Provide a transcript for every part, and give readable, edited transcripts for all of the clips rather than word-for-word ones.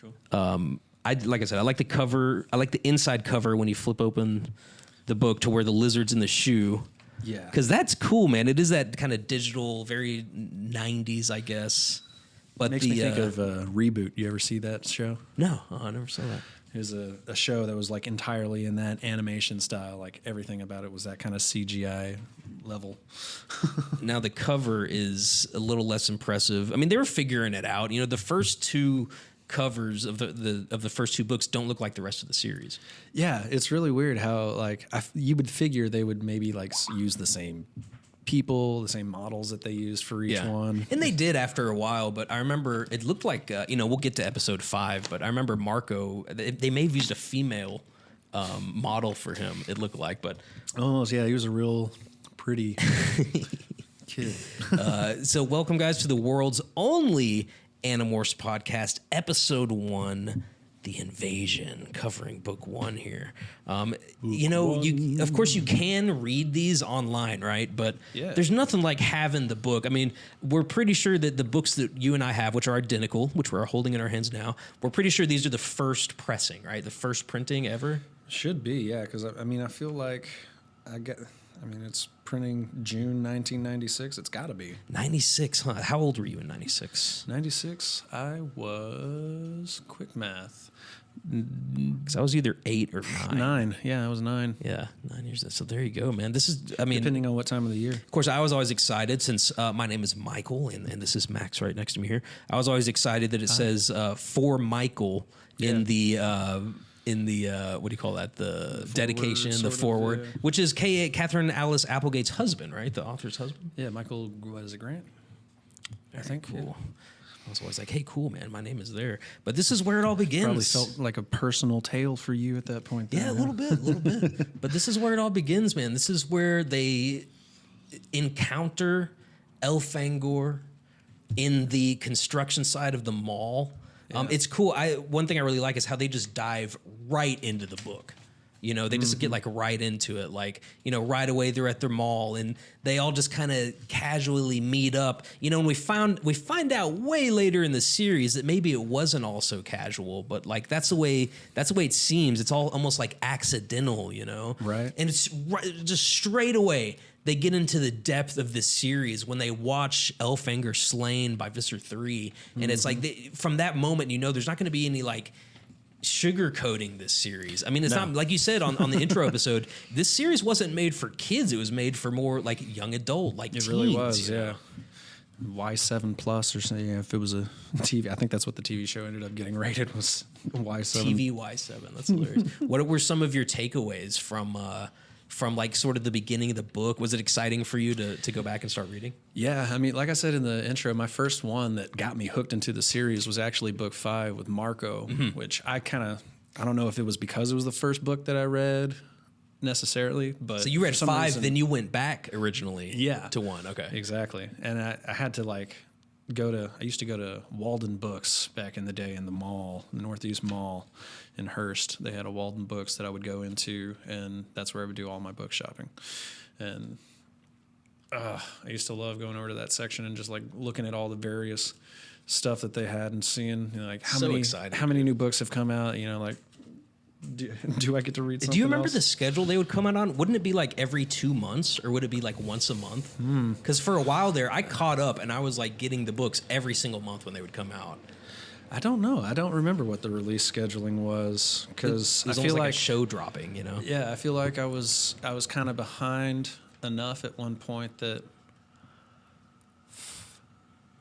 Cool. Like I said, I like the cover. I like the inside cover when you flip open the book to where the lizard's in the shoe. Yeah. Because that's cool, man. It is that kind of digital, very 90s, I guess. But Makes me think of Reboot. You ever see that show? No, I never saw that. It was a show that was like entirely in that animation style. Like everything about it was that kind of CGI level. Now the cover is a little less impressive. I mean, they were figuring it out. You know, the first two covers of the first two books don't look like the rest of the series. Yeah, it's really weird how like you would figure they would maybe like use the same people, the same models that they used for each one. And they did after a while, but I remember it looked like, we'll get to episode 5, but I remember Marco, they may have used a female model for him, it looked like, but... Oh, yeah, he was a real pretty kid. So welcome, guys, to the world's only Animorphs podcast, episode 1, The Invasion, covering book 1 here. Of course you can read these online, right? But there's nothing like having the book. I mean, we're pretty sure that the books that you and I have, which are identical, which we're holding in our hands now, we're pretty sure these are the first pressing, right? The first printing ever? Should be, yeah, because I mean, I feel like it's printing June 1996. It's got to be 96, huh? How old were you in 96? 96. I was quick math. Because I was either 8 or 9. 9, yeah, I was 9. Yeah, 9 years. So there you go, man. This is, depending on what time of the year. Of course, I was always excited since my name is Michael, and this is Max right next to me here. I was always excited that it says for Michael in the what do you call that? The dedication, the foreword, which is Catherine Alice Applegate's husband, right? The author's husband. Yeah, Michael. What is it, Grant? I think. Cool. Yeah. I was always like, "Hey, cool, man, my name is there." But this is where it all begins. Probably felt like a personal tale for you at that point. Yeah, a little bit. But this is where it all begins, man. This is where they encounter Elfangor in the construction side of the mall. Yeah. It's cool. One thing I really like is how they just dive right into the book. You know, they just get like right into it. Like, right away they're at their mall and they all just kind of casually meet up. And we find out way later in the series that maybe it wasn't all so casual, but like that's the way it seems. It's all almost like accidental, Right. And it's just straight away they get into the depth of this series when they watch Elfangor slain by Visser 3. And it's like from that moment, there's not going to be any like sugarcoating this series. I mean, it's not like you said on the intro episode. This series wasn't made for kids. It was made for more like young adult, like teens. It really was, yeah. Y7 plus or something. Yeah, if it was a TV, I think that's what the TV show ended up getting rated was Y7. TV Y7. That's hilarious. What were some of your takeaways from like sort of the beginning of the book? Was it exciting for you to go back and start reading? Yeah, I mean, like I said in the intro, my first one that got me hooked into the series was actually book 5 with Marco, which I don't know if it was because it was the first book that I read necessarily, but so you read 5, then you went back originally to 1. Okay. Exactly. And I had to like I used to go to Walden Books back in the day in the mall, the Northeast Mall in Hearst. They had a Walden Books that I would go into, and that's where I would do all my book shopping. And I used to love going over to that section and just like looking at all the various stuff that they had and seeing like how many new books have come out. Like do I get to read something Do you remember else? the schedule they would come out on? Wouldn't it be like every 2 months, or would it be like once a month? Because for a while there, I caught up and I was like getting the books every single month when they would come out. I don't know. I don't remember what the release scheduling was because I feel like a show dropping. Yeah, I feel like I was kind of behind enough at one point that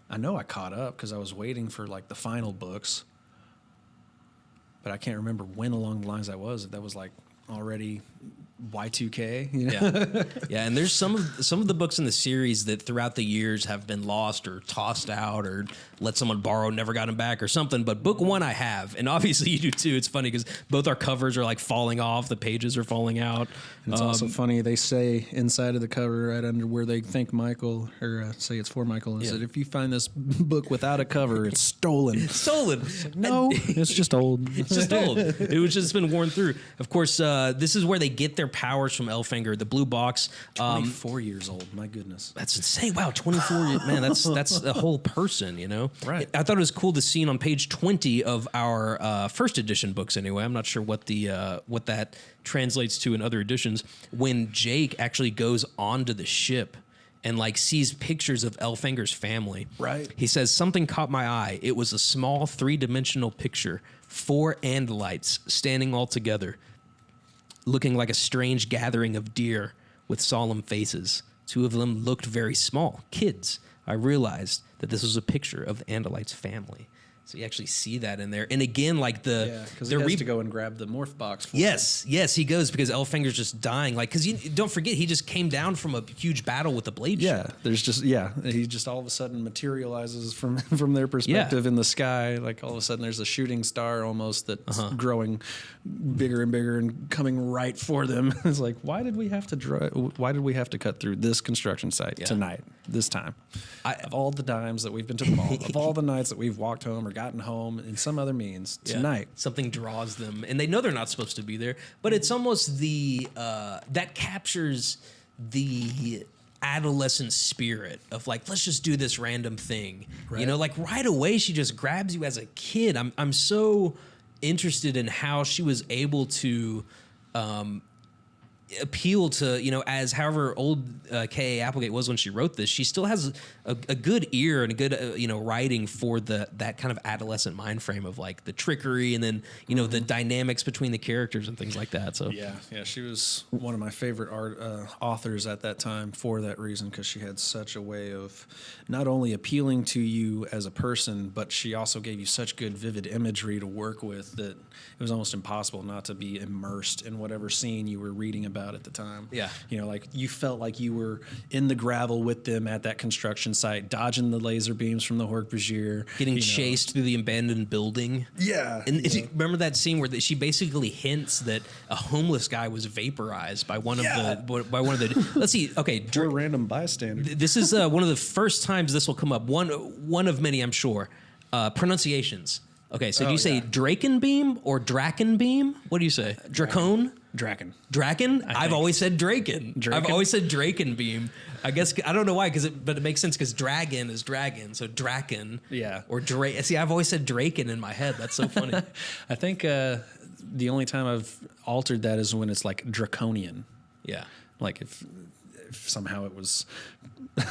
I know I caught up because I was waiting for like the final books. But I can't remember when along the lines that was. That was like already Y2K. Yeah. And there's some of the books in the series that throughout the years have been lost or tossed out or let someone borrow, never got them back or something. But book 1 I have, and obviously you do too. It's funny because both our covers are like falling off, the pages are falling out. And it's also funny, they say inside of the cover right under where they think Michael, or say it's for Michael, is that if you find this book without a cover, it's stolen. Stolen. Like, no, it's just old. It's just old. It was just been worn through. Of course, this is where they get their powers from Elfangor. The blue box. 24 years old. My goodness. That's insane. Wow, 24. Man, that's a whole person, you know? Right. I thought it was cool to see on page 20 of our first edition books anyway. I'm not sure what that translates to in other editions. When Jake actually goes onto the ship and like sees pictures of Elfangor's family. Right. He says, something caught my eye. It was a small 3-dimensional picture. 4 Andalites standing all together, looking like a strange gathering of deer with solemn faces. 2 of them looked very small, kids. I realized that this was a picture of the Andalite's family. So you actually see that in there. And again, like because he has to go and grab the morph box. Yes, he goes because Elfangor's just dying. Like, because don't forget, he just came down from a huge battle with the blade ship. He just all of a sudden materializes from their perspective in the sky. Like all of a sudden, there's a shooting star almost that's growing bigger and bigger and coming right for them. It's like, why did we have to cut through this construction site tonight, this time? Of all the times that we've been to the mall, of all the nights that we've walked home or gotten home in some other means, tonight something draws them, and they know they're not supposed to be there. But it's almost that captures the adolescent spirit of like, let's just do this random thing. Right. You know, like right away she just grabs you as a kid. I'm so interested in how she was able to appeal to, you know, as however old K.A. Applegate was when she wrote this, she still has a good ear and a good, writing for that kind of adolescent mind frame of like the trickery and then, you know, the dynamics between the characters and things like that. So yeah, she was one of my favorite authors at that time for that reason, because she had such a way of not only appealing to you as a person, but she also gave you such good vivid imagery to work with that it was almost impossible not to be immersed in whatever scene you were reading about at the time. Yeah. You know, like you felt like you were in the gravel with them at that construction site, dodging the laser beams from the Hork-Bajir. Getting chased through the abandoned building. Yeah. And if you remember that scene where she basically hints that a homeless guy was vaporized by one of the let's see. Okay. Or a random bystander. This is one of the first times this will come up. One of many, I'm sure. Pronunciations. Okay, so do you say Drakenbeam or Drakenbeam? What do you say? Dracone? Draken. Draken? I've always said Draken. I've always said Drakenbeam. I guess I don't know why, but it makes sense because dragon is dragon, so Draken. Yeah. Or Drake. See, I've always said Draken in my head. That's so funny. I think the only time I've altered that is when it's like draconian. Yeah. Like if somehow it was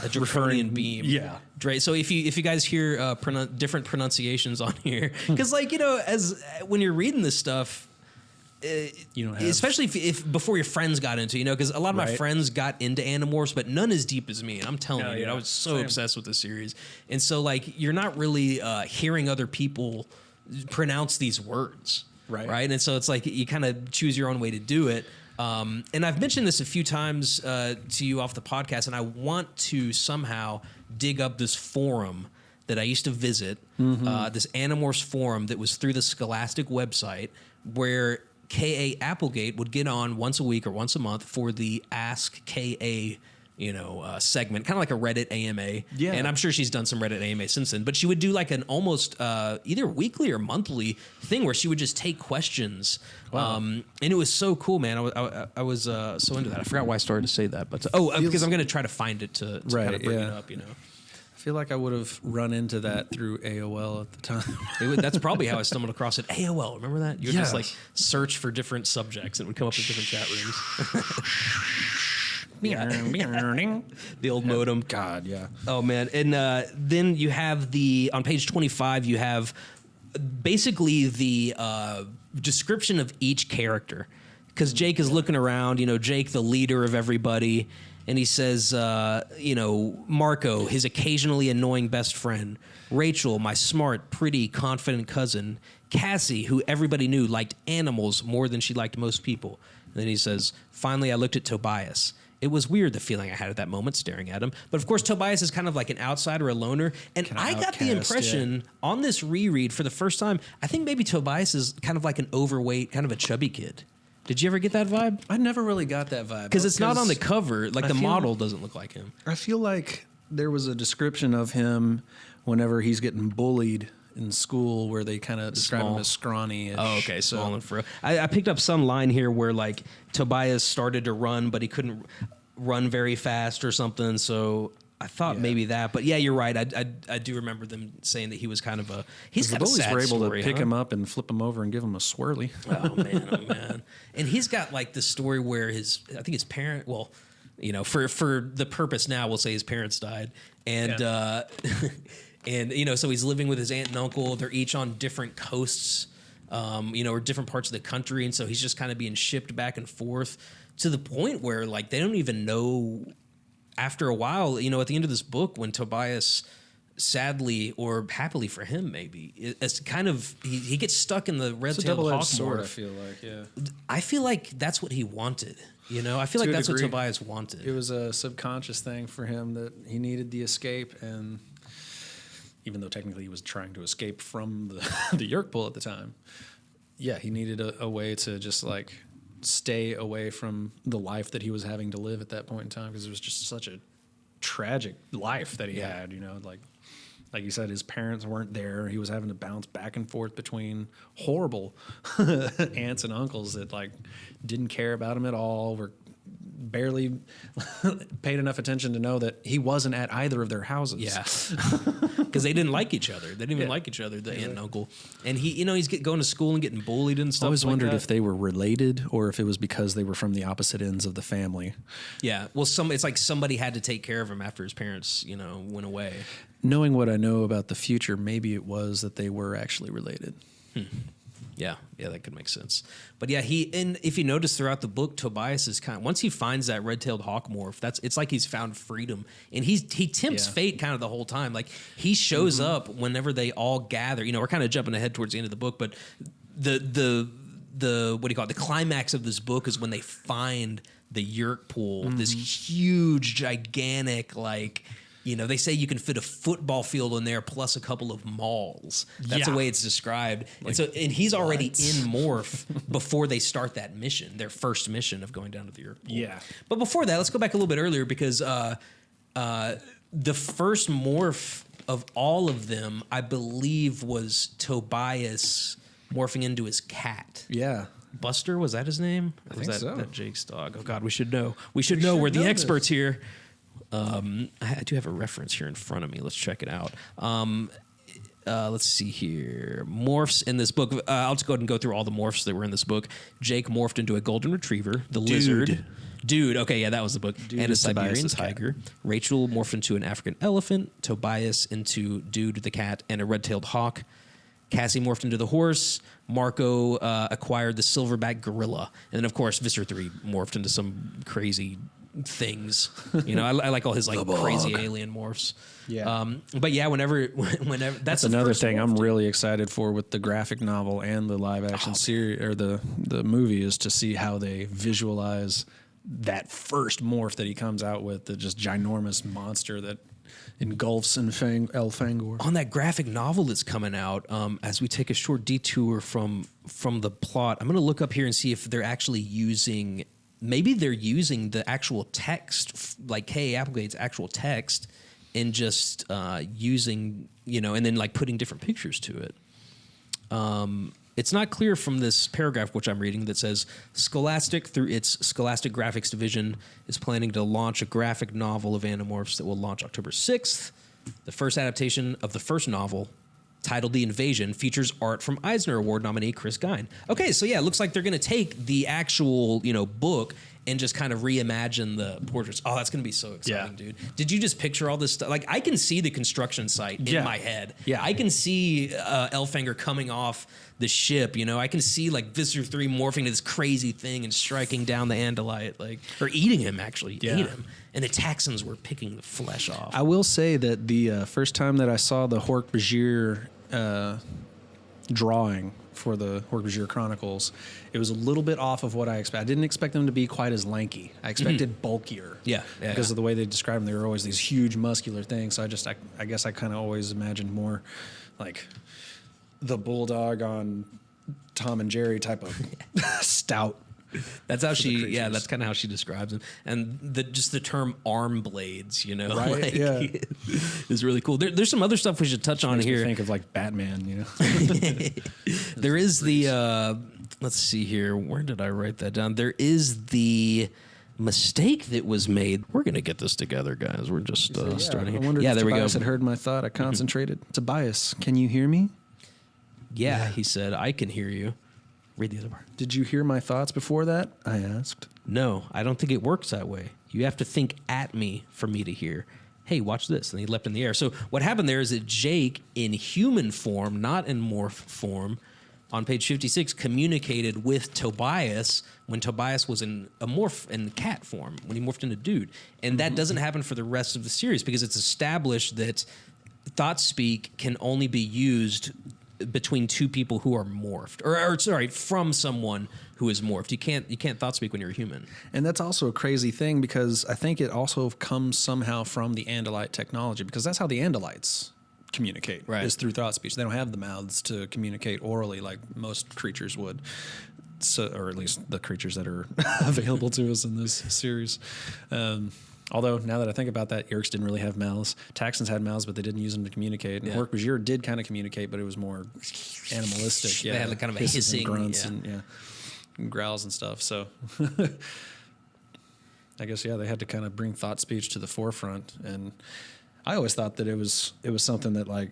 a draconian beam. Yeah. So if you guys hear different pronunciations on here, because like, you know, as when you're reading this stuff, you don't have, especially if before your friends got into, you know, because a lot of my friends got into Animorphs, but none as deep as me. And I'm telling you, I was so obsessed with this series, and so like you're not really hearing other people pronounce these words, right? And so it's like you kind of choose your own way to do it. And I've mentioned this a few times to you off the podcast, and I want to somehow dig up this forum that I used to visit, this Animorphs forum that was through the Scholastic website, where K.A. Applegate would get on once a week or once a month for the Ask K.A. Segment, kind of like a Reddit AMA. Yeah. And I'm sure she's done some Reddit AMA since then, but she would do like an almost either weekly or monthly thing where she would just take questions. Wow. And it was so cool, man. I was so into that. I forgot why I started to say that, but because I'm going to try to find it to kind of bring it up, you know. I feel like I would have run into that through AOL at the time. That's probably how I stumbled across it. AOL, remember that? You would just like search for different subjects and it would come up in different chat rooms. The old modem. God, yeah. Oh, man. And then you have on page 25, you have basically the description of each character. Because Jake is looking around, Jake, the leader of everybody. And he says, Marco, his occasionally annoying best friend. Rachel, my smart, pretty, confident cousin. Cassie, who everybody knew liked animals more than she liked most people. And then he says, finally, I looked at Tobias. It was weird, the feeling I had at that moment staring at him. But of course, Tobias is kind of like an outsider, a loner. And I got the impression on this reread for the first time, I think maybe Tobias is kind of like an overweight, kind of a chubby kid. Did you ever get that vibe? I never really got that vibe. Because it's not on the cover. Like the model doesn't look like him. I feel like there was a description of him whenever he's getting bullied in school where they kind of describe him as scrawny. Oh, okay, small and frail. I picked up some line here where like Tobias started to run, but he couldn't run very fast or something. So I thought maybe that, but yeah, you're right. I do remember them saying that he was kind of a the bullies were able story, to pick him up and flip him over and give him a swirly. Oh man. And he's got like the story where I think his parent, well, you know, for the purpose now, we'll say his parents died, and and you know, so he's living with his aunt and uncle. They're each on different coasts, you know, or different parts of the country, and so he's just kind of being shipped back and forth to the point where like they don't even know. After a while, you know, at the end of this book, when Tobias, sadly or happily for him, maybe, it's kind of he gets stuck in the red-tailed hawk sword. I feel like, I feel like that's what he wanted. You know, I feel like that's what Tobias wanted. It was a subconscious thing for him that he needed the escape, and even though technically he was trying to escape from the Yeerk pool at the time, yeah, he needed a way to just like stay away from the life that he was having to live at that point in time, because it was just such a tragic life that he had, you know, like you said, his parents weren't there. He was having to bounce back and forth between horrible aunts and uncles that like didn't care about him at all, were barely paid enough attention to know that he wasn't at either of their houses. Yeah. Because they didn't like each other. They didn't even like each other, the aunt and uncle. And he, you know, he's going to school and getting bullied and stuff. I always like wondered that. if they were related or if it was because they were from the opposite ends of the family. Yeah. Well, it's like somebody had to take care of him after his parents, you know, went away. Knowing what I know about the future, maybe it was that they were actually related. Yeah, that could make sense. But yeah, and if you notice throughout the book, Tobias is kind of, once he finds that red-tailed hawk morph, it's like he's found freedom, and he tempts fate kind of the whole time. Like he shows up whenever they all gather. You know, we're kind of jumping ahead towards the end of the book, but the what do you call it? The climax of this book is when they find the Yeerk pool, this huge, gigantic, like. You know, they say you can fit a football field in there plus a couple of malls. That's the way it's described. Like, and he's already in Morph before they start that mission, their first mission of going down to the Yeerk pool. Yeah. But before that, let's go back a little bit earlier, because the first Morph of all of them, I believe, was Tobias morphing into his cat. Yeah. Buster, was that his name? Or I think so. That Jake's dog? Oh, God, we should know. We should know. We're the experts here. I do have a reference here in front of me. Let's check it out. Let's see here. Morphs in this book. I'll just go ahead and go through all the morphs that were in this book. Jake morphed into a golden retriever. The lizard. Dude. Okay, yeah, that was the book. And a Siberian tiger. Rachel morphed into an African elephant. Tobias into Dude the cat and a red-tailed hawk. Cassie morphed into the horse. Marco acquired the silverback gorilla. And then, of course, Visser 3 morphed into some crazy things. You know, I like all his like crazy alien morphs. Yeah. But yeah, whenever that's another thing I'm really excited for with the graphic novel and the live action series or the movie is to see how they visualize that first morph that he comes out with, the just ginormous monster that engulfs Elfangor. On that graphic novel that's coming out, as we take a short detour from the plot, I'm going to look up here and see if they're actually using. Maybe they're using the actual text, like K. Applegate's actual text, and just using, you know, and then like putting different pictures to it. It's not clear from this paragraph, which I'm reading, that says Scholastic, through its Scholastic Graphics division, is planning to launch a graphic novel of Animorphs that will launch October 6th. The first adaptation of the first novel, titled The Invasion, features art from Eisner Award nominee Chris Gine. Okay, so yeah, it looks like they're going to take the actual, you know, book and just kind of reimagine the portraits. Oh, that's going to be so exciting, dude. Did you just picture all this stuff? Like, I can see the construction site in my head. Yeah. I can see Elfangor coming off the ship, you know. I can see, like, Visser 3 morphing into this crazy thing and striking down the Andalite, like, or eating him, actually. Eat him. And the Taxons were picking the flesh off. I will say that the first time that I saw the Hork-Bajir drawing for the Hork-Bajir Chronicles, it was a little bit off of what I expected. I didn't expect them to be quite as lanky. I expected bulkier. Because of the way they described them. They were always these huge muscular things. So I guess I kind of always imagined more like the Bulldog on Tom and Jerry type of stout That's how she. Yeah, creatures. that's kind of how she describes them. And just the term arm blades, you know, Right, like, yeah. is really cool. There's some other stuff we should touch on Makes me here. think of like Batman, you know. There is the. Let's see here. Where did I write that down? There is the mistake that was made. We're gonna get this together, guys. We're just starting I here. wondered Yeah, if there we go. Tobias had heard my thought. I concentrated. Tobias, can you hear me? Yeah, he said, I can hear you. Read the other part. Did you hear my thoughts before that? I asked. No, I don't think it works that way. You have to think at me for me to hear. Hey, watch this. And he leapt in the air. So what happened there is that Jake, in human form, not in morph form, on page 56, communicated with Tobias when Tobias was in a morph in cat form, when he morphed into dude. And that doesn't happen for the rest of the series because it's established that thought speak can only be used between two people who are morphed, or sorry, from someone who is morphed. You can't thought speak when you're a human. And that's also a crazy thing because I think it also comes somehow from the Andalite technology because that's how the Andalites communicate, Right. is through thought speech. They don't have the mouths to communicate orally like most creatures would. So, or at least the creatures that are available to us in this series. Although, now that I think about that, Yeerks didn't really have mouths. Taxons had mouths, but they didn't use them to communicate. And Yeah. Hork-Bajir did kind of communicate, but it was more animalistic. They had like kind of a Hisses and hissing, grunts yeah. and growls and stuff. So I guess, yeah, they had to kind of bring thought speech to the forefront. And I always thought that it was something that, like,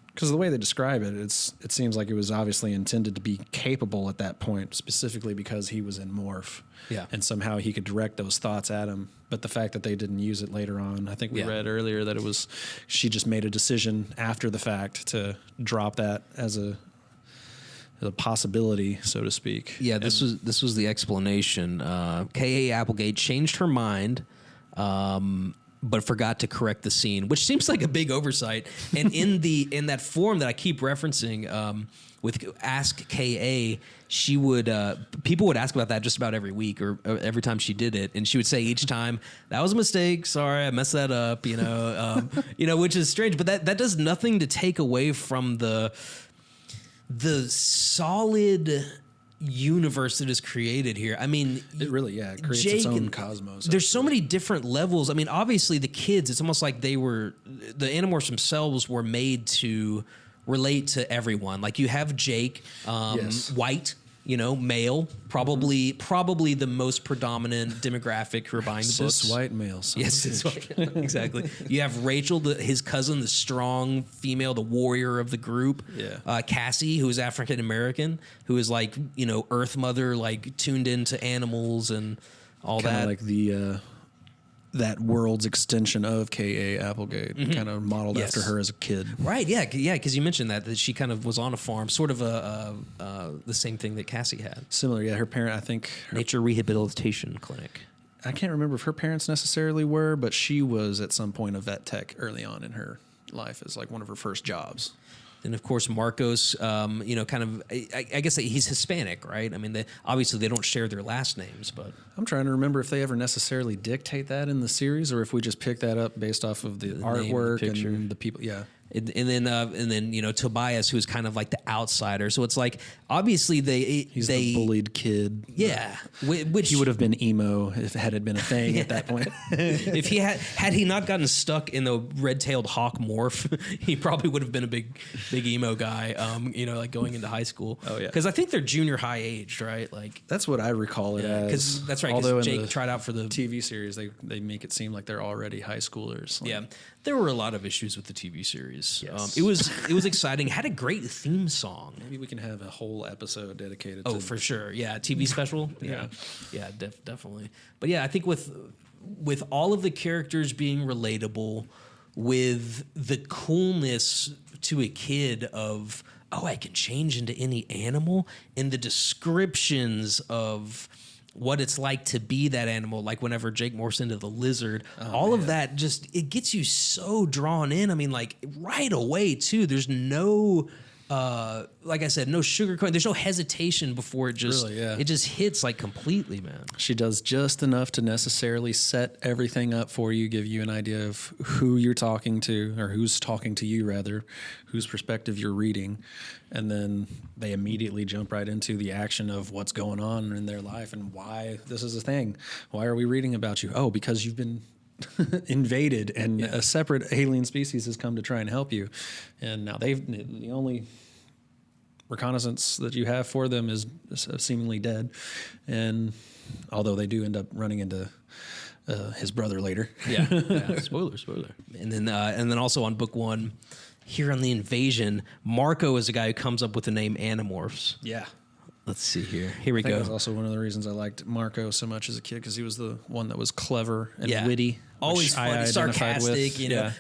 because of the way they describe it, it seems like it was obviously intended to be capable at that point, specifically because he was in morph. Yeah. And somehow he could direct those thoughts at him. But the fact that they didn't use it later on, I think we Yeah. read earlier that it was, she just made a decision after the fact to drop that as a possibility, so to speak. Yeah, this was the explanation. K.A. Applegate changed her mind, but forgot to correct the scene, which seems like a big oversight. And in that form that I keep referencing, with Ask K.A., she would people would ask about that just about every week or every time she did it, and she would say each time, "That was a mistake. Sorry, I messed that up." Which is strange, but that does nothing to take away from the solid universe that is created here. I mean, It really, it creates its own cosmos. There's so many different levels. I mean, obviously the kids, it's almost like the Animorphs themselves were made to relate to everyone. Like you have Jake, Yes. white, male, probably the most predominant demographic who are buying the books. Cis white males. Yes, it's exactly. You have Rachel, his cousin, the strong female, the warrior of the group. Yeah. Cassie, who is African American, who is like Earth Mother, like tuned into animals and all Kind that. of like the that world's extension of K.A. Applegate, kind of modeled Yes. after her as a kid. Right? Yeah, because you mentioned that she kind of was on a farm, sort of the same thing that Cassie had. Similar, yeah. Her parent, I think, Nature Rehabilitation Clinic. I can't remember if her parents necessarily were, but she was at some point a vet tech early on in her life as like one of her first jobs. And of course, Marcos, kind of, I guess he's Hispanic, right? I mean, obviously they don't share their last names, but I'm trying to remember if they ever necessarily dictate that in the series or if we just pick that up based off of the name, the artwork picture. and the people. Yeah. And then Tobias, who's kind of like the outsider. So it's like obviously He's the bullied kid. Yeah, which He would have been emo if it had been a thing at that point. if he had he not gotten stuck in the red-tailed hawk morph, he probably would have been a big emo guy. Like going into high school. Oh, yeah. because I think they're junior high aged, right? Like That's what I recall it as. because that's right. Although Because in Jake the tried out for the TV series, they make it seem like they're already high schoolers. Like, Yeah, there were a lot of issues with the TV series. Yes. It was exciting. Had a great theme song. Maybe we can have a whole episode dedicated Oh, to for sure. Yeah, TV special. Yeah. Definitely. But yeah, I think with all of the characters being relatable, with the coolness to a kid of I can change into any animal, and the descriptions of what it's like to be that animal, like whenever Jake morphs into the lizard, all of that it gets you so drawn in. I mean, like right away too. There's no like I said, no sugarcoating. There's no hesitation before it just Really, yeah. it just hits like completely, man. She does just enough to necessarily set everything up for you, give you an idea of who you're talking to, or who's talking to you, rather, whose perspective you're reading. And then they immediately jump right into the action of what's going on in their life and why this is a thing. Why are we reading about you? Oh, because you've been invaded and a separate alien species has come to try and help you. And now the only reconnaissance that you have for them is seemingly dead, and although they do end up running into his brother later. Yeah. Spoiler. And then also on book 1, here on the invasion, Marco is the guy who comes up with the name Animorphs. Yeah. Let's see here. Here we I think go. that was also one of the reasons I liked Marco so much as a kid, because he was the one that was clever and Yeah. witty. Always funny, sarcastic,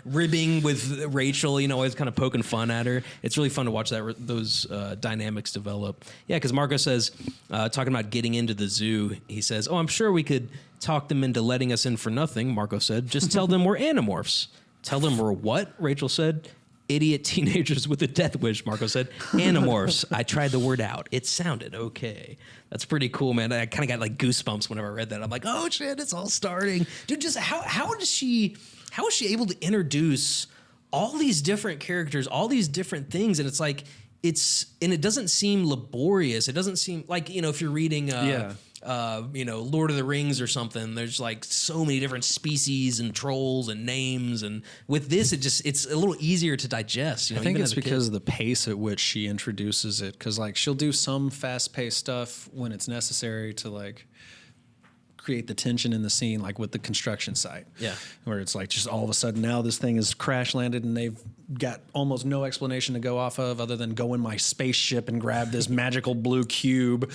ribbing with Rachel, always kind of poking fun at her. It's really fun to watch those dynamics develop. Yeah, because Marco says, talking about getting into the zoo, he says, "Oh, I'm sure we could talk them into letting us in for nothing," Marco said. "Just tell them we're Animorphs." "Tell them we're what?" Rachel said. "Idiot teenagers with a death wish," Marco said. "Animorphs." I tried the word out. It sounded okay. That's pretty cool, man. I kind of got like goosebumps whenever I read that. I'm like, oh shit, it's all starting. Dude, just how is she able to introduce all these different characters, all these different things? And it's like, it doesn't seem laborious. It doesn't seem like, if you're reading Lord of the Rings or something, there's like so many different species and trolls and names, and with this it's a little easier to digest. I think it's because of the pace at which she introduces it, because like she'll do some fast-paced stuff when it's necessary to like create the tension in the scene, like with the construction site. Yeah. Where it's like just all of a sudden now this thing is crash landed and they've got almost no explanation to go off of other than go in my spaceship and grab this magical blue cube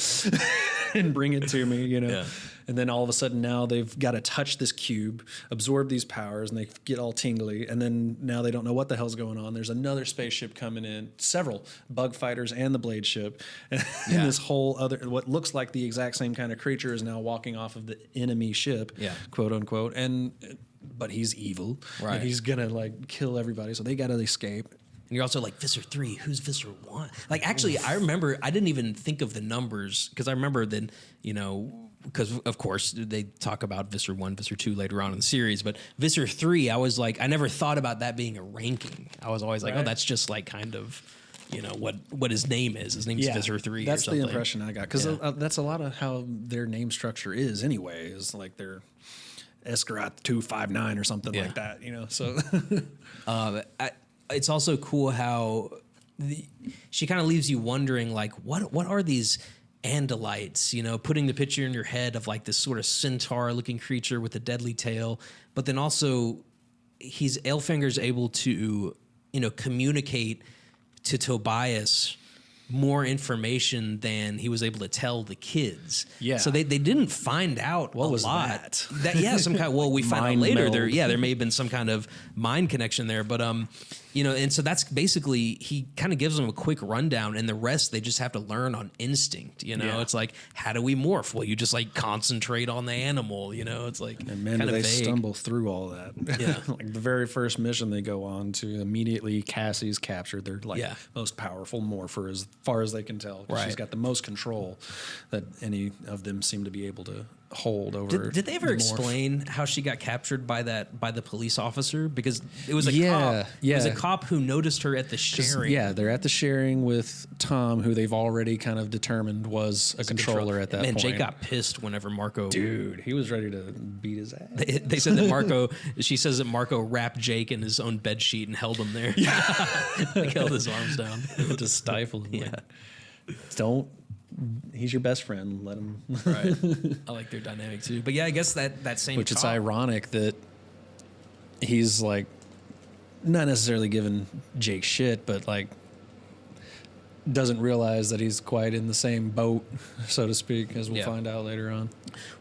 and bring it to me, Yeah. And then all of a sudden now they've got to touch this cube, absorb these powers, and they get all tingly. And then now they don't know what the hell's going on. There's another spaceship coming in, several bug fighters and the blade ship. And this whole other, what looks like the exact same kind of creature is now walking off of the enemy ship, quote unquote. But he's evil. Right. And he's going to like kill everybody. So they got to escape. And you're also like, Visser 3, who's Visser 1? Like, actually, I remember, I didn't even think of the numbers, because I remember then, because of course they talk about Visser 1, Visser 2 later on in the series, but Visser 3, I was like, I never thought about that being a ranking. I was always like, oh, that's just like kind of, what his name is. His name's Visser 3 That's or something. the impression I got, because that's a lot of how their name structure is anyway, is like they're Escarat 259 or something like that, so. It's also cool how she kind of leaves you wondering, like, what are these Andalites? Putting the picture in your head of like this sort of centaur-looking creature with a deadly tail, but then also Elfinger's able to communicate to Tobias more information than he was able to tell the kids. Yeah. So they didn't find out what a was lot. Some kind. Well, we find out later. There may have been some kind of mind connection there, but and so that's basically, he kind of gives them a quick rundown, and the rest they just have to learn on instinct. It's like, how do we morph? Well, you just like concentrate on the animal. It's like, and man, do they stumble through all that. Yeah. Like the very first mission they go on to, immediately Cassie's captured. They're like most powerful morpher as far as they can tell. Right. She's got the most control that any of them seem to be able to hold over. Did they ever explain how she got captured by the police officer? Because it was a cop. Yeah. It was a cop who noticed her at the sharing. Yeah, they're at the sharing with Tom, who they've already kind of determined was a controller at that point. Man, Jake got pissed wnever Marco. Dude, he was ready to beat his ass. They said that Marco. She says that Marco wrapped Jake in his own bed sheet and held him there. Yeah, like held his arms down to stifle him. Yeah. He's your best friend. Let him. Right. I like their dynamic too. But yeah, I guess that same. Which it's ironic that he's like not necessarily giving Jake shit, but like doesn't realize that he's quite in the same boat, so to speak, as we'll find out later on.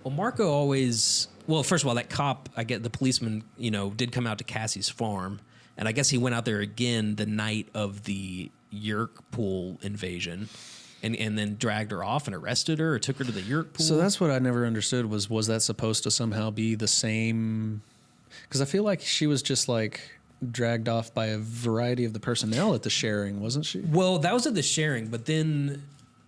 Well, Marco always. Well, first of all, that cop, the policeman, did come out to Cassie's farm, and I guess he went out there again the night of the Yeerk pool invasion. And then dragged her off and arrested her or took her to the Yeerk pool. So that's what I never understood was that supposed to somehow be the same? Because I feel like she was just like dragged off by a variety of the personnel at the sharing, wasn't she? Well, that was at the sharing, but then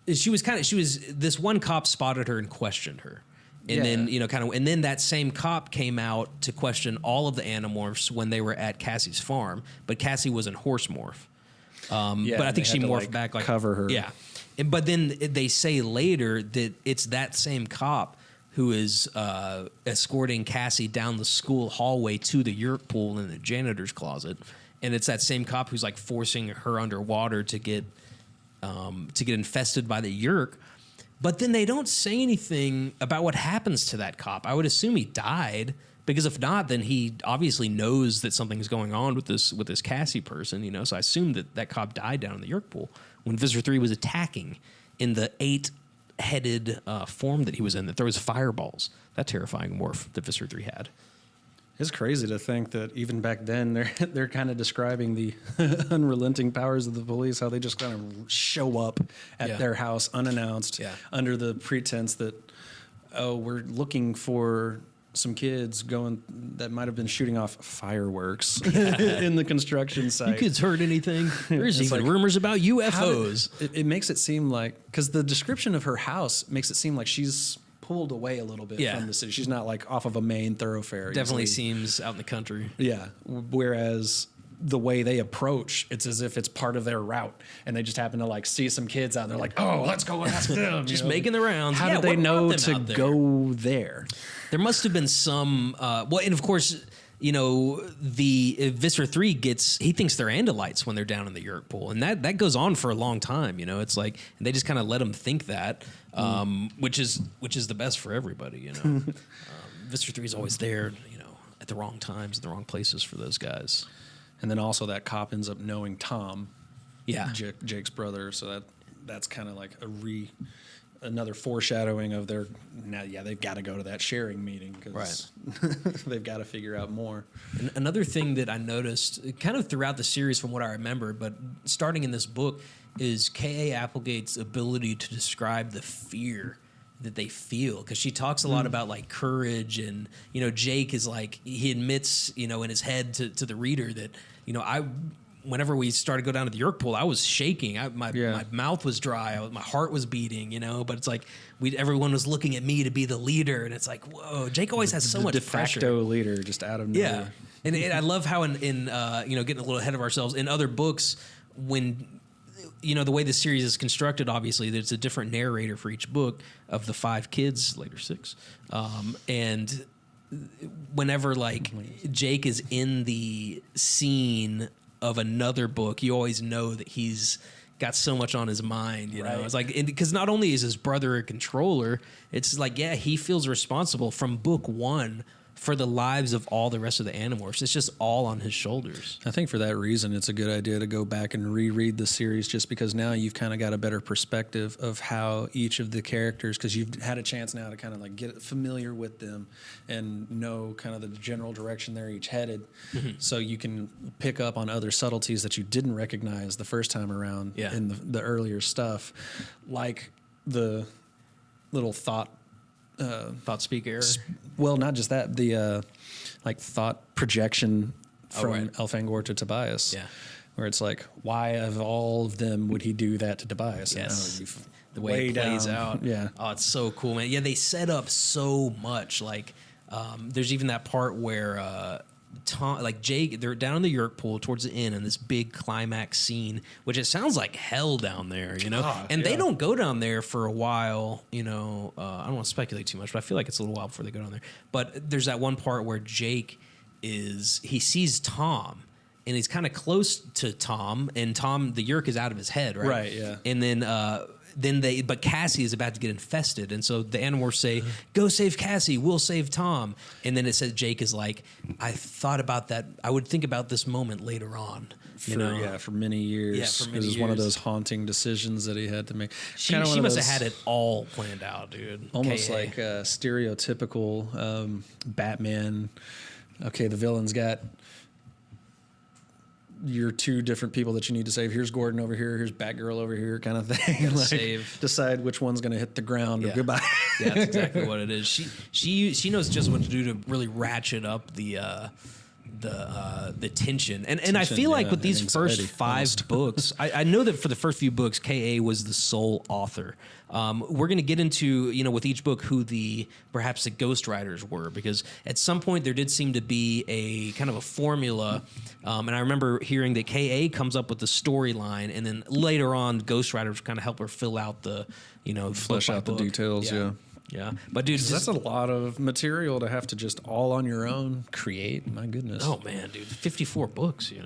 this one cop spotted her and questioned her. And then, and then that same cop came out to question all of the Animorphs when they were at Cassie's farm, but Cassie was in horse morph. But I think she morphed back, like, cover her. Yeah. But then they say later that it's that same cop who is escorting Cassie down the school hallway to the Yeerk pool in the janitor's closet. And it's that same cop who's like forcing her underwater to get infested by the Yeerk. But then they don't say anything about what happens to that cop. I would assume he died, because if not, then he obviously knows that something's going on with this Cassie person, So I assume that cop died down in the Yeerk pool when Visitor 3 was attacking in the 8-headed form that he was in that throws fireballs. That terrifying morph that Visitor 3 had. It's crazy to think that even back then they're kind of describing the unrelenting powers of the police, how they just kind of show up at their house unannounced under the pretense that, we're looking for some kids that might have been shooting off fireworks in the construction site. You kids heard anything? There's even rumors about UFOs. It makes it seem like, because the description of her house makes it seem like she's pulled away a little bit from the city. She's not like off of a main thoroughfare. Definitely seems out in the country. Yeah. Whereas the way they approach, it's as if it's part of their route, and they just happen to like see some kids out there, like, oh, let's go and ask them. Just making the rounds. How did they know to go there? There must have been some. And of course, the Visser 3 he thinks they're Andalites when they're down in the Yeerk pool, and that goes on for a long time. It's like, and they just kind of let them think that, which is the best for everybody. Visser 3 is always there, at the wrong times, the wrong places for those guys. And then also that cop ends up knowing Tom, Jake's brother, so that's kind of like another foreshadowing of they've got to go to that sharing meeting, because they've got to figure out more. And another thing that I noticed kind of throughout the series from what I remember, but starting in this book, is K.A. Applegate's ability to describe the fear that they feel, because she talks a lot about like courage, and Jake is like, he admits in his head to the reader that whenever we started to go down to the Yeerk pool, I was shaking. My mouth was dry. My heart was beating, But it's like everyone was looking at me to be the leader, and it's like, whoa, Jake always has so much de facto pressure. Leader, just out of nowhere. Yeah, and I love how in getting a little ahead of ourselves, in other books, when the way the series is constructed, obviously there's a different narrator for each book of the 5 kids, later 6, and whenever like Jake is in the scene of another book, you always know that he's got so much on his mind, know. It's like, because not only is his brother a controller, it's like, he feels responsible from book 1 for the lives of all the rest of the Animorphs. It's just all on his shoulders. I think for that reason, it's a good idea to go back and reread the series, just because now you've kind of got a better perspective of how each of the characters, because you've had a chance now to kind of like get familiar with them and know kind of the general direction they're each headed. So you can pick up on other subtleties that you didn't recognize the first time around in the earlier stuff, like the little thought speak error. Well, not just that, the like thought projection from Elfangor to Tobias. Yeah. Where it's like, why of all of them would he do that to Tobias? Yes. The way it plays out. Yeah. Oh, it's so cool, man. Yeah, they set up so much. Like, there's even that part where Jake, they're down in the Yeerk pool towards the end in this big climax scene, which it sounds like hell down there, and they don't go down there for a while, I don't want to speculate too much, but I feel like it's a little while before they go down there. But there's that one part where Jake he sees Tom, and he's kind of close to Tom, and Tom, the Yeerk is out of his head, right? Right, yeah. And then but Cassie is about to get infested, and so the Animorphs say, "Go save Cassie. We'll save Tom." And then it says Jake is like, "I thought about that. I would think about this moment later on." For many years. Yeah, for many It was years. one of those haunting decisions that he had to make. She must have had it all planned out, dude. Almost K.A. like a stereotypical Batman. Okay, the villain's got your 2 different people that you need to save. Here's Gordon over here. Here's Batgirl over here, kind of thing. Save. Decide which one's going to hit the ground or goodbye. Yeah, that's exactly what it is. She knows just what to do to really ratchet up the the tension. And I feel like with these first anxiety, 5 almost. books, I know that for the first few books, K.A. was the sole author. We're going to get into, with each book who perhaps the ghostwriters were, because at some point there did seem to be a kind of a formula. And I remember hearing that K.A. comes up with the storyline, and then later on, ghostwriters kind of help her fill out the, Flesh out the details, yeah. Yeah, but dude, That's a lot of material to have to just all on your own create. My goodness. oh man, dude, 54 books, Yeah.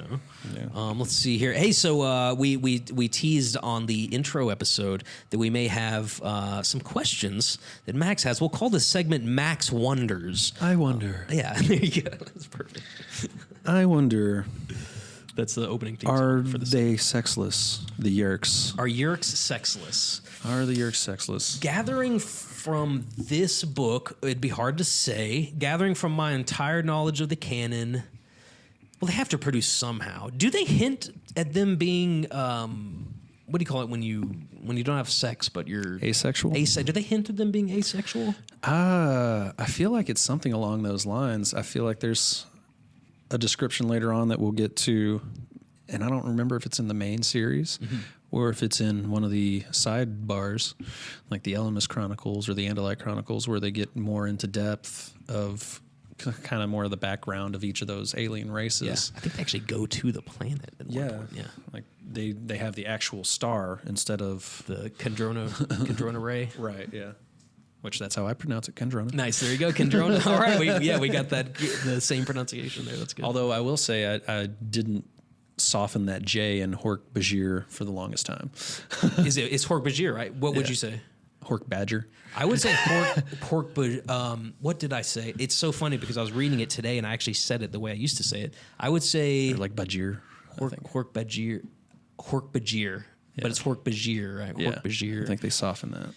Let's see here. Hey, so we teased on the intro episode that we may have some questions that Max has. We'll call this segment Max Wonders. I wonder. Yeah, there you go. That's perfect. I wonder. That's the opening theme Are song for this. they sexless? The Yeerks. Are Yeerks sexless? Are the Yeerks sexless? Gathering from this book, it'd be hard to say. Gathering from my entire knowledge of the canon, well, they have to produce somehow. Do they hint at them being, what do you call it when you don't have sex but you're Asexual? Do they hint at them being asexual? I feel like it's something along those lines. I feel like there's a description later on that we'll get to, and I don't remember if it's in the main series or if it's in one of the sidebars, like the Elemis Chronicles or the Andalite Chronicles, where they get more into depth of kind of more of the background of each of those alien races. I think they actually go to the planet at one point. Yeah. Like they have the actual star instead of The Kendrona ray. right. Yeah, which that's how I pronounce it, Kendrona. Nice. There you go. Kendrona. All right. We got the same pronunciation there. That's good. Although I will say I didn't soften that J in Hork-Bajir for the longest time. It's Hork-Bajir, right? What would Yeah. you say? Hork-Badger. I would say pork, but what did I say? It's so funny because I was reading it today and I actually said it the way I used to say it. I would say Or like Bajir. Hork-Bajir, but it's Hork-Bajir, right? Yeah, Hork-Bajir. I think they softened that.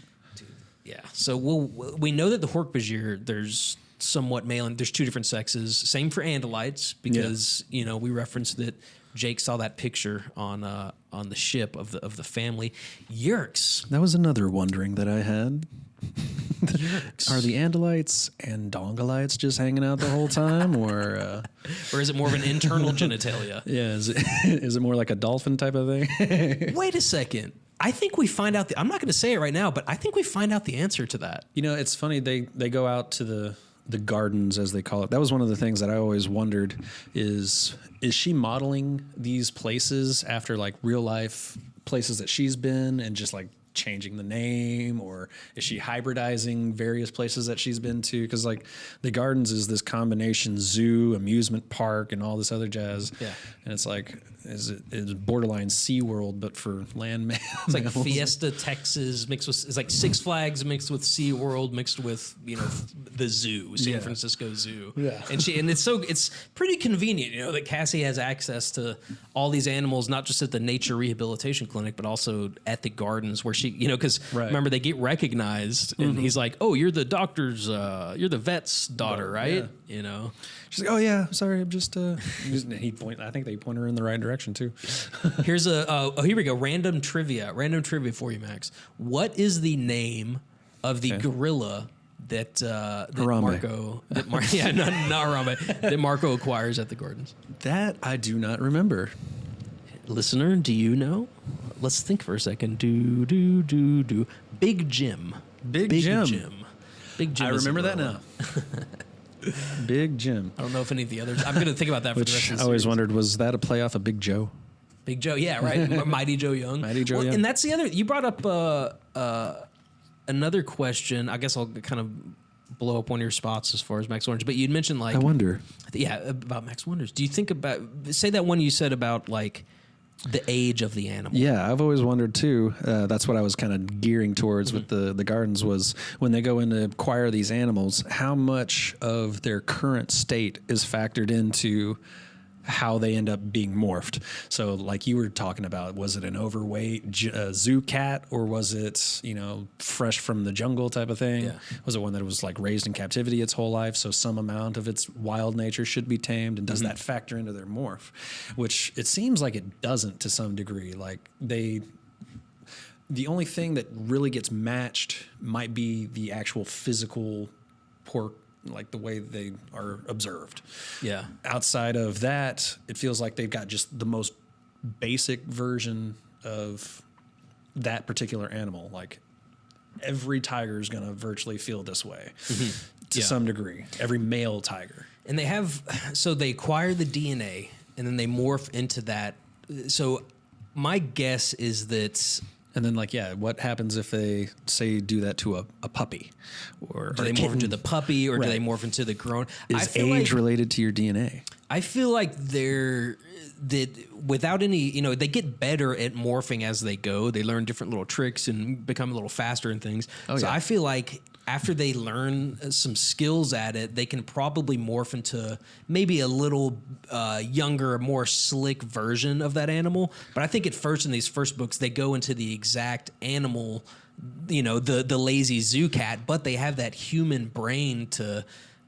Yeah. So we know that the Hork-Bajir, there's somewhat male, and there's 2 different sexes. Same for Andalites, because we referenced that Jake saw that picture on the ship of the family. Yeerks. That was another wondering that I had. Yeerks. Are the Andalites and Dongalites just hanging out the whole time, or is it more of an internal genitalia? yeah, is it more like a dolphin type of thing? Wait a second. I think we find out. I'm not going to say it right now, but I think we find out the answer to that. It's funny. They go out to the gardens, as they call it. That was one of the things that I always wondered is she modeling these places after like real life places that she's been and just like changing the name, or is she hybridizing various places that she's been to? Because like the gardens is this combination zoo, amusement park, and all this other jazz. Yeah. And it's like, it's borderline SeaWorld, but for land mammals. It's like Fiesta, Texas mixed with, it's like Six Flags mixed with SeaWorld mixed with, the zoo, San Francisco Zoo. Yeah. And it's pretty convenient, that Cassie has access to all these animals, not just at the nature rehabilitation clinic, but also at the gardens where she, because Right. remember they get recognized and he's like, oh, you're the doctor's, you're the vet's daughter, right? She's like, oh yeah, sorry, I'm just. I think they point her in the right direction too. Here's here we go. Random trivia for you, Max. What is the name of the gorilla that Harambe. Marco? Not Harambe. That Marco acquires at the gardens. That I do not remember. Listener, do you know? Let's think for a second. Do. Big Jim. Big Jim. Big Jim. I is a remember that gorilla. now. Big Jim. I don't know if any of the others. I'm going to think about that for the rest Which of I the always series. wondered, was that a play off of Big Joe? Big Joe, yeah, right. Mighty Joe Young. Mighty Joe Young. And that's the other. You brought up another question. I guess I'll kind of blow up one of your spots as far as Max Wonders. But you'd mentioned like, I wonder. yeah, about Max Wonders. Do you think about say that one you said about like the age of the animal? Yeah, I've always wondered too. That's what I was kind of gearing towards with the gardens, was when they go in to acquire these animals, how much of their current state is factored into how they end up being morphed. So like you were talking about, was it an overweight zoo cat, or was it, fresh from the jungle type of thing? Yeah. Was it one that was like raised in captivity its whole life, so some amount of its wild nature should be tamed, and does that factor into their morph? Which it seems like it doesn't to some degree. Like the only thing that really gets matched might be the actual physical like the way they are observed. Yeah. Outside of that, it feels like they've got just the most basic version of that particular animal. Like every tiger is going to virtually feel this way to some degree. Every male tiger. And they have, so they acquire the DNA and then they morph into that. So my guess is that. And then, like, what happens if they, say, do that to a puppy? Or do they morph into the puppy, or do they morph into the grown? Is age related to your DNA? I feel like that without any, they get better at morphing as they go. They learn different little tricks and become a little faster and things. I feel like after they learn some skills at it, they can probably morph into maybe a little younger, more slick version of that animal. But I think at first in these first books, they go into the exact animal, the lazy zoo cat, but they have that human brain to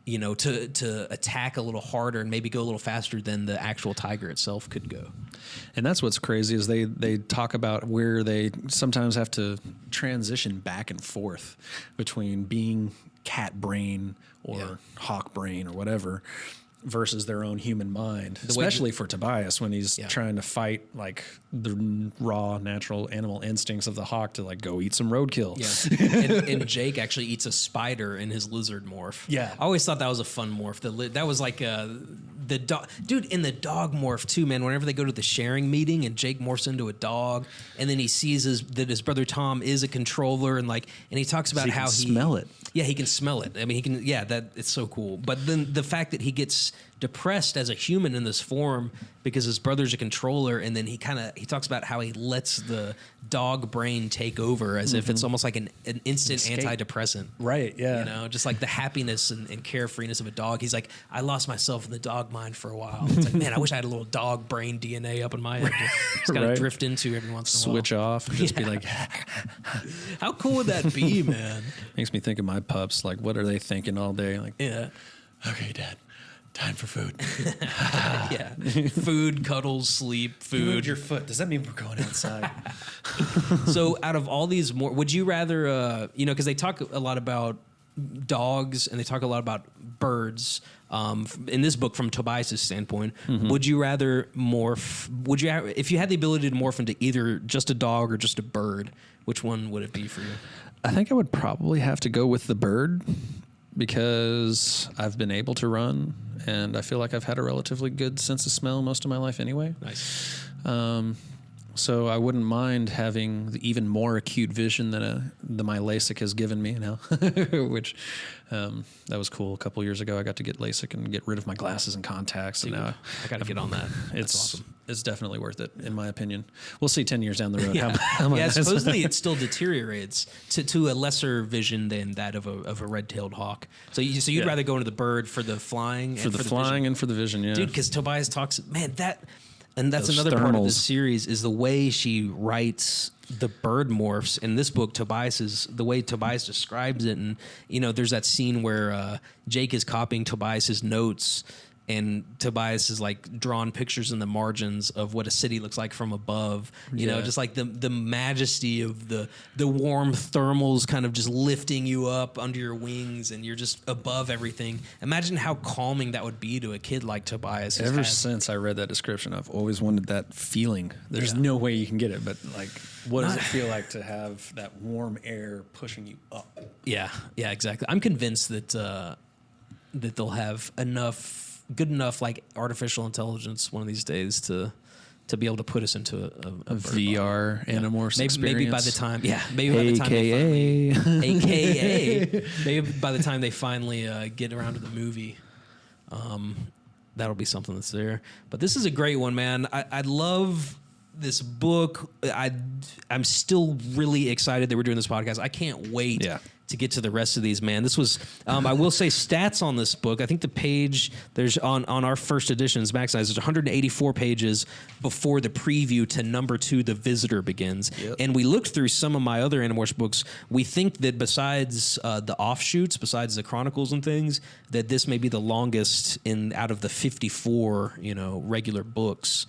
attack a little harder and maybe go a little faster than the actual tiger itself could go. And that's what's crazy is they talk about where they sometimes have to transition back and forth between being cat brain or hawk brain or whatever versus their own human mind, especially for Tobias when he's trying to fight like the raw natural animal instincts of the hawk to like go eat some roadkill. Yeah. and Jake actually eats a spider in his lizard morph. Yeah. I always thought that was a fun morph. That was like the dog, dude, in the dog morph too, man. Whenever they go to the sharing meeting and Jake morphs into a dog, and then he sees that his brother Tom is a controller, and he talks about how he smell it. Yeah, he can smell it. I mean, he can. Yeah, it's so cool. But then the fact that he gets depressed as a human in this form because his brother's a controller, and then he talks about how he lets the dog brain take over as if it's almost like an instant antidepressant. Right, yeah. Just like the happiness and carefreeness of a dog. He's like, I lost myself in the dog mind for a while. It's like, man, I wish I had a little dog brain DNA up in my head. Just kind of drift into every once in a while. Switch off and just be like, how cool would that be, man? Makes me think of my pups. Like, what are they thinking all day? Like, yeah. Okay, Dad. Time for food. Yeah. Food, cuddles, sleep, food. You moved your foot. Does that mean we're going outside? So out of all these more, would you rather, because they talk a lot about dogs and they talk a lot about birds. In this book, from Tobias's standpoint, would you rather morph? If you had the ability to morph into either just a dog or just a bird, which one would it be for you? I think I would probably have to go with the bird because I've been able to run and I feel like I've had a relatively good sense of smell most of my life anyway. Nice. So I wouldn't mind having the even more acute vision than my LASIK has given me now, which that was cool. A couple years ago, I got to get LASIK and get rid of my glasses and contacts. Dude, and now I got to get on that. That's awesome. It's definitely worth it, in my opinion. We'll see 10 years down the road. Yeah, supposedly it still deteriorates to a lesser vision than that of a red-tailed hawk. So you'd rather go into the bird for the flying? For the flying and for the vision, yeah. Dude, because Tobias talks, man, and that's Those another part of thermals. this series is the way she writes the bird morphs. In this book, the way Tobias describes it, and there's that scene where Jake is copying Tobias's notes, and Tobias is like drawn pictures in the margins of what a city looks like from above. Just like the majesty of the warm thermals kind of just lifting you up under your wings, and you're just above everything. Imagine how calming that would be to a kid like Tobias. Ever since I read that description, I've always wanted that feeling. There's no way you can get it, but like, what does it feel like to have that warm air pushing you up? Yeah, exactly. I'm convinced that they'll have good enough like artificial intelligence one of these days to be able to put us into a VR Animorphs experience. Maybe by the time, maybe by the time they finally get around to the movie, that'll be something that's there. But this is a great one, man. I love this book. I'm still really excited that we're doing this podcast. I can't wait to get to the rest of these, man. This was, I will say, stats on this book. I think the page, there's on our first editions, Max size, there's 184 pages before the preview to number 2, The Visitor, begins. Yep. And we looked through some of my other Animorphs books. We think that besides the offshoots, besides the chronicles and things, that this may be the longest out of the 54, regular books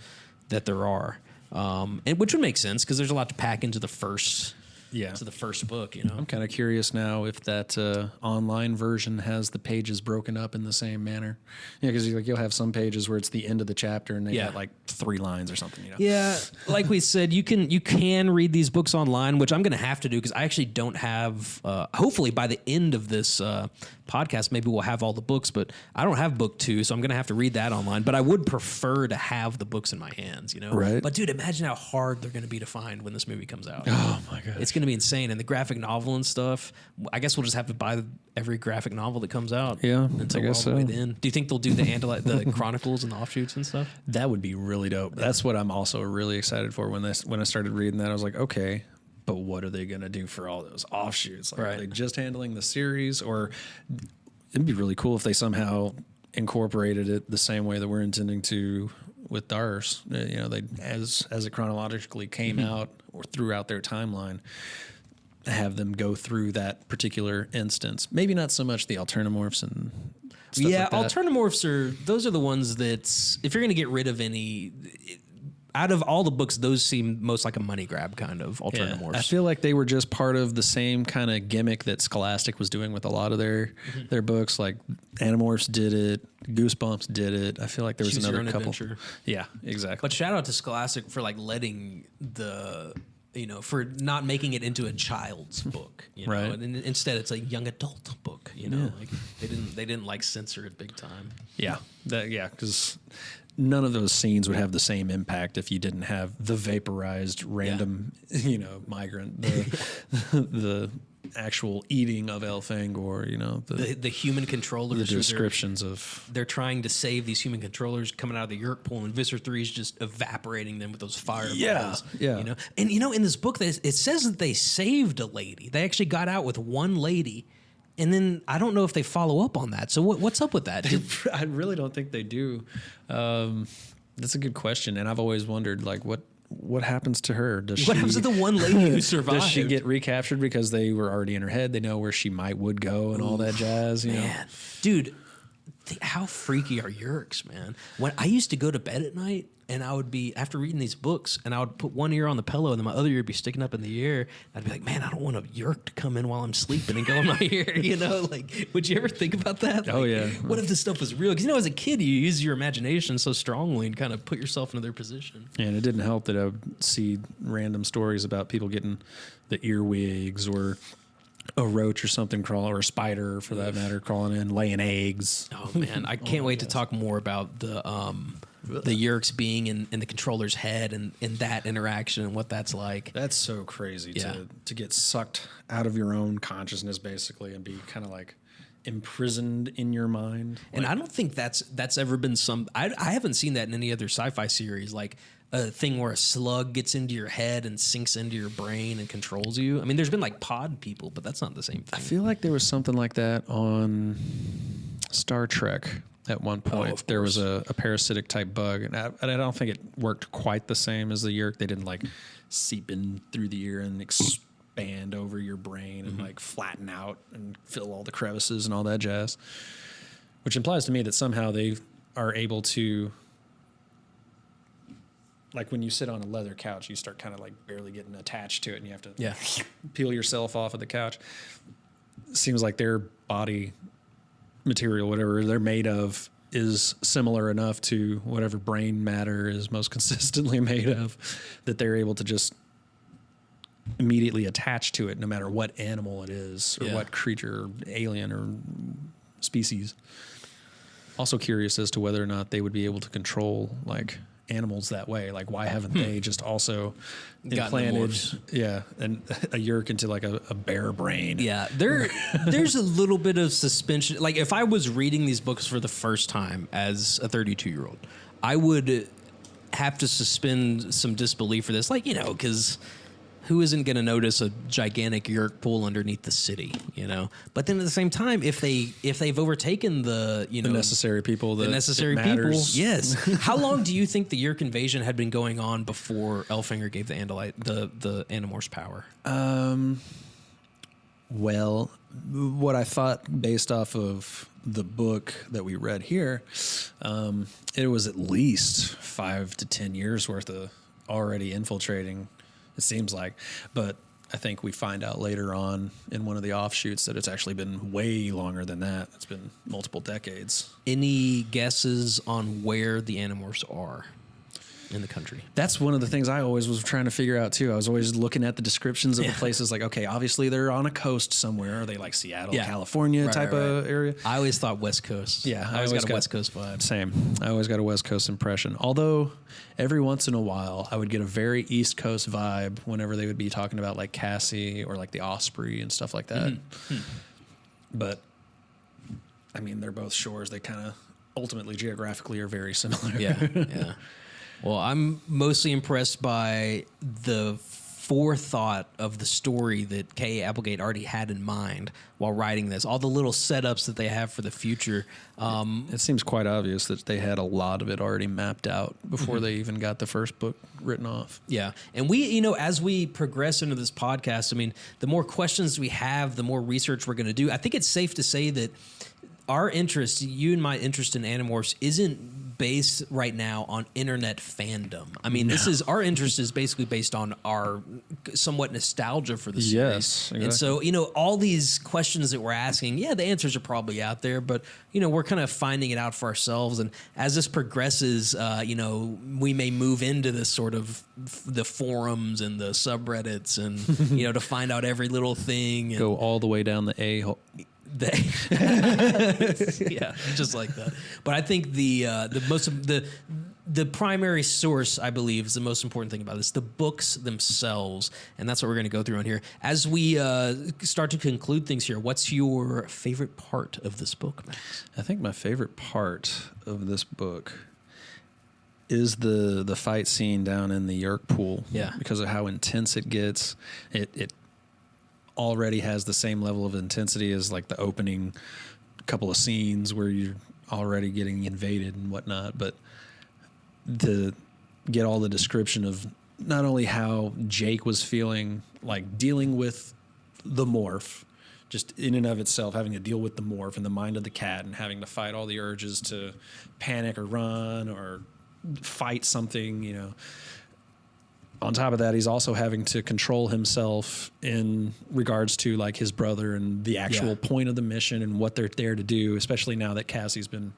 that there are. And which would make sense because there's a lot to pack into the first to the first book. You know, I'm kind of curious now if that online version has the pages broken up in the same manner. Yeah, because you'll have some pages where it's the end of the chapter and they got like 3 lines or something. You know? Yeah, like we said, you can read these books online, which I'm going to have to do because I actually don't have. Hopefully, by the end of this podcast, maybe we'll have all the books, but I don't have book 2, so I'm going to have to read that online. But I would prefer to have the books in my hands, you know. Right. But dude, imagine how hard they're going to be to find when this movie comes out. Oh my god, it's going to be insane. And the graphic novel and stuff. I guess we'll just have to buy every graphic novel that comes out. Yeah, until I guess all the way so. to the end. Do you think they'll do the Andalite, the Chronicles and the offshoots and stuff? that would be really dope. That's what I'm also really excited for. When I started reading that, I was like, okay, but what are they going to do for all those offshoots? Like, Right. Are they just handling the series, or it'd be really cool if they somehow incorporated it the same way that we're intending to with Dars. You know, they as it chronologically came out or throughout their timeline, have them go through that particular instance. Maybe not so much the Alternamorphs and stuff like that. Alternamorphs those are the ones that if you're going to get rid of any. Out of all the books, those seem most like a money grab kind of Alternamorphs. I feel like they were just part of the same kind of gimmick that Scholastic was doing with a lot of their books. Like Animorphs did it, Goosebumps did it. I feel like there was Choose Your another Own couple. Adventure. Yeah, exactly. But shout out to Scholastic for like letting for not making it into a child's book, you know, Right. and instead it's a young adult book, you know, like they didn't like censor it big time. Yeah, because none of those scenes would have the same impact if you didn't have the vaporized random, migrant, the actual eating of Elfangor, The human controllers, the descriptions of. They're trying to save these human controllers coming out of the Yeerk pool, and Visser 3 is just evaporating them with those fireballs. Yeah. You know, and in this book, it says that they saved a lady. They actually got out with one lady. And then I don't know if they follow up on that. So what's up with that? I really don't think they do. That's a good question, and I've always wondered, like, what happens to her? What happens to the one lady who survived? Does she get recaptured because they were already in her head? They know where she would go and all that jazz. You know, dude, how freaky are Yeerks, man? When I used to go to bed at night, and I would be, after reading these books, and I would put one ear on the pillow and then my other ear would be sticking up in the air. I'd be like, man, I don't want a Yeerk to come in while I'm sleeping and go in my ear, Like, would you ever think about that? Oh, like, yeah. What if this stuff was real? Because, as a kid, you use your imagination so strongly and kind of put yourself into their position. And it didn't help that I would see random stories about people getting the earwigs or a roach or something crawling, or a spider for that matter, crawling in, laying eggs. Oh, man. I can't wait to talk more about the Yeerks being in the controller's head and that interaction and what that's like. That's so crazy to get sucked out of your own consciousness, basically, and be kind of like imprisoned in your mind. And I don't think that's ever been I haven't seen that in any other sci-fi series, like a thing where a slug gets into your head and sinks into your brain and controls you. I mean, there's been like pod people, but that's not the same thing. I feel like there was something like that on Star Trek. At one point, there was a parasitic type bug, and I don't think it worked quite the same as the Yeerk. They didn't like seep in through the ear and expand over your brain and like flatten out and fill all the crevices and all that jazz. Which implies to me that somehow they are able to, like when you sit on a leather couch, you start kind of like barely getting attached to it, and you have to peel yourself off of the couch. It seems like their body material, whatever they're made of, is similar enough to whatever brain matter is most consistently made of, that they're able to just immediately attach to it no matter what animal it is or what creature, or alien or species. Also curious as to whether or not they would be able to control like animals that way. Like, why haven't they just also implanted and a Yeerk into like a bear brain? Yeah, there's a little bit of suspension. Like, if I was reading these books for the first time as a 32-year-old, I would have to suspend some disbelief for this. Like, because who isn't going to notice a gigantic Yeerk pool underneath the city, But then at the same time, if they've overtaken the necessary people, the necessary people, yes. How long do you think the Yeerk invasion had been going on before Elfangor gave the Andalite the Animorphs power? Well, what I thought based off of the book that we read here, it was at least 5 to 10 years worth of already infiltrating. It seems like, but I think we find out later on in one of the offshoots that it's actually been way longer than that. It's been multiple decades. Any guesses on where the Animorphs are in the country? That's one of the things I always was trying to figure out too. I was always looking at the descriptions of the places like, okay, obviously they're on a coast somewhere. Are they like Seattle, California type of area? I always thought West Coast. Yeah, I always got a West Coast vibe. Same. I always got a West Coast impression. Although every once in a while I would get a very East Coast vibe whenever they would be talking about like Cassie or like the Osprey and stuff like that. But I mean, they're both shores. They kind of ultimately geographically are very similar. Yeah. Well, I'm mostly impressed by the forethought of the story that K. Applegate already had in mind while writing this. All the little setups that they have for the future. It seems quite obvious that they had a lot of it already mapped out before they even got the first book written off. Yeah. And we, as we progress into this podcast, I mean, the more questions we have, the more research we're going to do. I think it's safe to say that our interest, you and my interest in Animorphs, isn't based right now on internet fandom. I mean, our interest is basically based on our somewhat nostalgia for the series. Yes, exactly. And so, all these questions that we're asking, the answers are probably out there, but, we're kind of finding it out for ourselves. And as this progresses, we may move into this sort of the forums and the subreddits and, to find out every little thing. And go all the way down the A-hole. Yeah, just like that. But I think the primary source, I believe, is the most important thing about this, the books themselves. And that's what we're going to go through on here. As we start to conclude things here, what's your favorite part of this book, Max? I think my favorite part of this book is the fight scene down in the Yeerk pool. Yeah. Because of how intense it gets. It already has the same level of intensity as like the opening couple of scenes where you're already getting invaded and whatnot, but to get all the description of not only how Jake was feeling like dealing with the morph, just in and of itself, having to deal with the morph and the mind of the cat and having to fight all the urges to panic or run or fight something, On top of that, he's also having to control himself in regards to like his brother and the actual point of the mission and what they're there to do, especially now that Cassie's been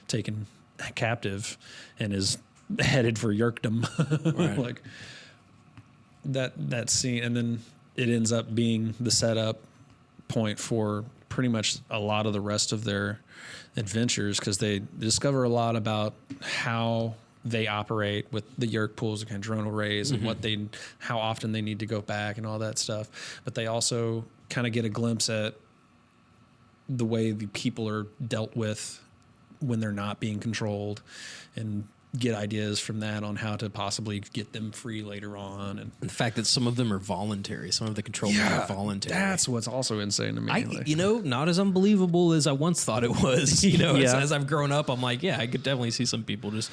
taken captive and is headed for Yeerkdom. Right. Like that scene. And then it ends up being the setup point for pretty much a lot of the rest of their adventures, because they discover a lot about how they operate with the Yeerk pools and chondronal rays and how often they need to go back and all that stuff. But they also kind of get a glimpse at the way the people are dealt with when they're not being controlled, and get ideas from that on how to possibly get them free later on. And the fact that some of them are voluntary, some of the control are voluntary. That's what's also insane to me. Not as unbelievable as I once thought it was. As I've grown up, I'm like, I could definitely see some people just,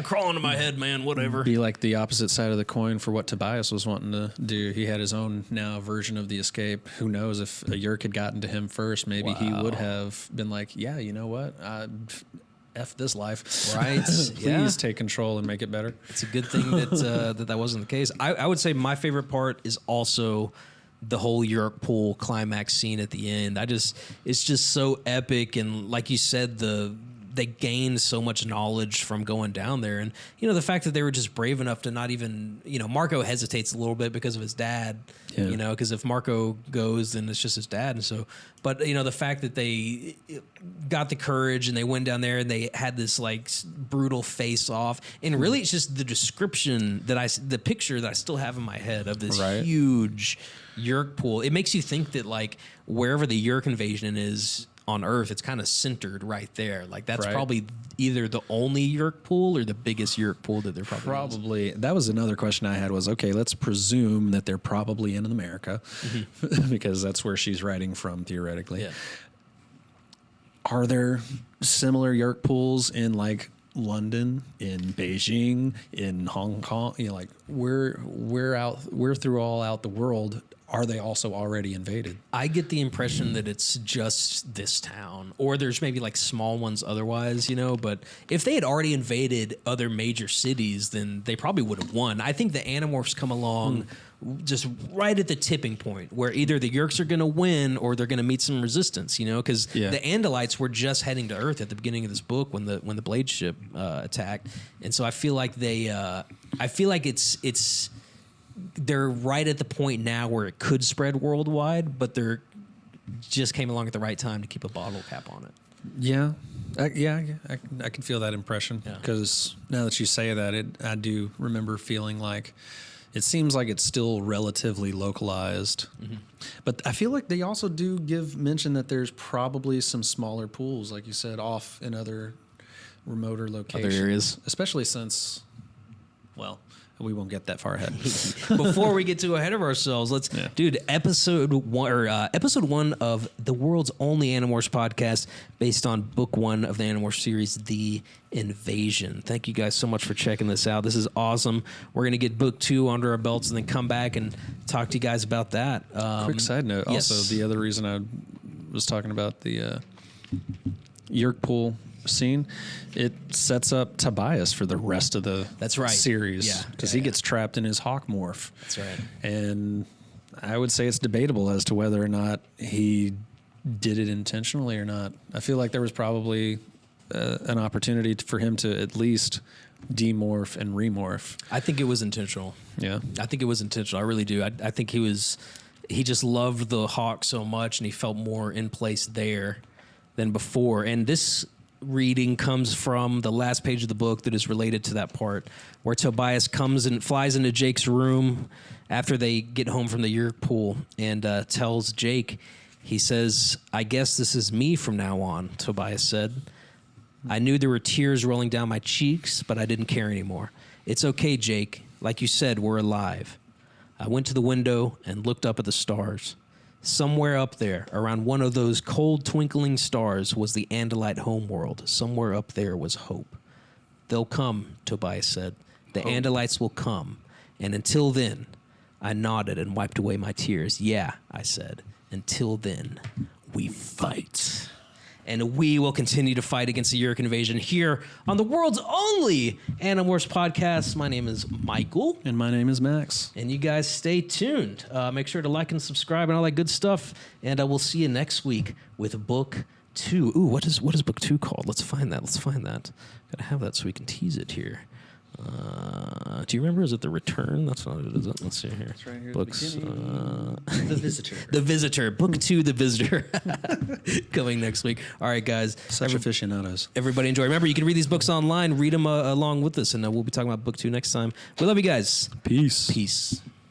crawl into my head, man, whatever. Be like the opposite side of the coin for what Tobias was wanting to do. He had his own now version of the escape. Who knows if a Yeerk had gotten to him first, maybe he would have been like, you know what? F this life. Right. Please take control and make it better. It's a good thing that wasn't the case. I would say my favorite part is also the whole Yeerk pool climax scene at the end. It's just so epic. And like you said, they gained so much knowledge from going down there. And, the fact that they were just brave enough to not even, Marco hesitates a little bit because of his dad, because if Marco goes, then it's just his dad. And so, but, the fact that they got the courage and they went down there and they had this like brutal face off. And really it's just the description the picture that I still have in my head of this huge Yeerk pool. It makes you think that like wherever the Yeerk invasion is on Earth, it's kind of centered right there. Like that's probably either the only Yeerk pool or the biggest Yeerk pool that there probably is. That was another question I had was, okay, let's presume that they're probably in America because that's where she's writing from theoretically. Yeah. Are there similar Yeerk pools in like London, in Beijing, in Hong Kong? Like we're through all out the world. are they also already invaded? I get the impression that it's just this town, or there's maybe like small ones otherwise, you know. But if they had already invaded other major cities, then they probably would have won. I think the Animorphs come along just right at the tipping point where either the Yeerks are going to win or they're going to meet some resistance, you know, because the Andalites were just heading to Earth at the beginning of this book when the Blade ship attacked, and so I feel like they're right at the point now where it could spread worldwide, but they're just came along at the right time to keep a bottle cap on it. Yeah. I can feel that impression because now that you say that, I do remember feeling like it seems like it's still relatively localized. Mm-hmm. But I feel like they also do mention that there's probably some smaller pools, like you said, off in other remoter locations. Other areas. Especially since, well, we won't get that far ahead. Before we get too ahead of ourselves, dude, episode one of the world's only Animorphs podcast, based on book 1 of the Animorphs series, The Invasion. Thank you guys so much for checking this out. This is awesome. We're gonna get book 2 under our belts and then come back and talk to you guys about that. Quick side note. Yes. Also, the other reason I was talking about the Yeerk pool scene, it sets up Tobias for the rest of the series, because he gets trapped in his hawk morph. That's right. And I would say it's debatable as to whether or not he did it intentionally or not. I feel like there was probably an opportunity for him to at least demorph and remorph. I think it was intentional. Yeah, I think it was intentional. I really do. I think he just loved the hawk so much, and he felt more in place there than before. And this reading comes from the last page of the book that is related to that part, where Tobias comes and flies into Jake's room after they get home from the Yeerk pool and tells Jake, he says, "I guess this is me from now on," Tobias said. "I knew there were tears rolling down my cheeks, but I didn't care anymore. It's okay, Jake. Like you said, we're alive." I went to the window and looked up at the stars. Somewhere up there, around one of those cold twinkling stars, was the Andalite homeworld. Somewhere up there was hope. "They'll come," Tobias said. "The Andalites will come. And until then," I nodded and wiped away my tears. "Yeah," I said. "Until then, we fight." And we will continue to fight against the Yeerk invasion here on the world's only Animorphs podcast. My name is Michael. And my name is Max. And you guys stay tuned. Make sure to like and subscribe and all that good stuff. And we'll see you next week with book 2. Ooh, what is book 2 called? Let's find that. Gotta have that so we can tease it here. Do you remember? Is it The Return? That's not it, is it? Let's see here. It's right here. Books. The Visitor. The Visitor. Book 2, The Visitor. Coming next week. All right, guys. Such aficionados. Everybody enjoy. Remember, you can read these books online. Read them along with us, and we'll be talking about book 2 next time. We love you guys. Peace. Peace.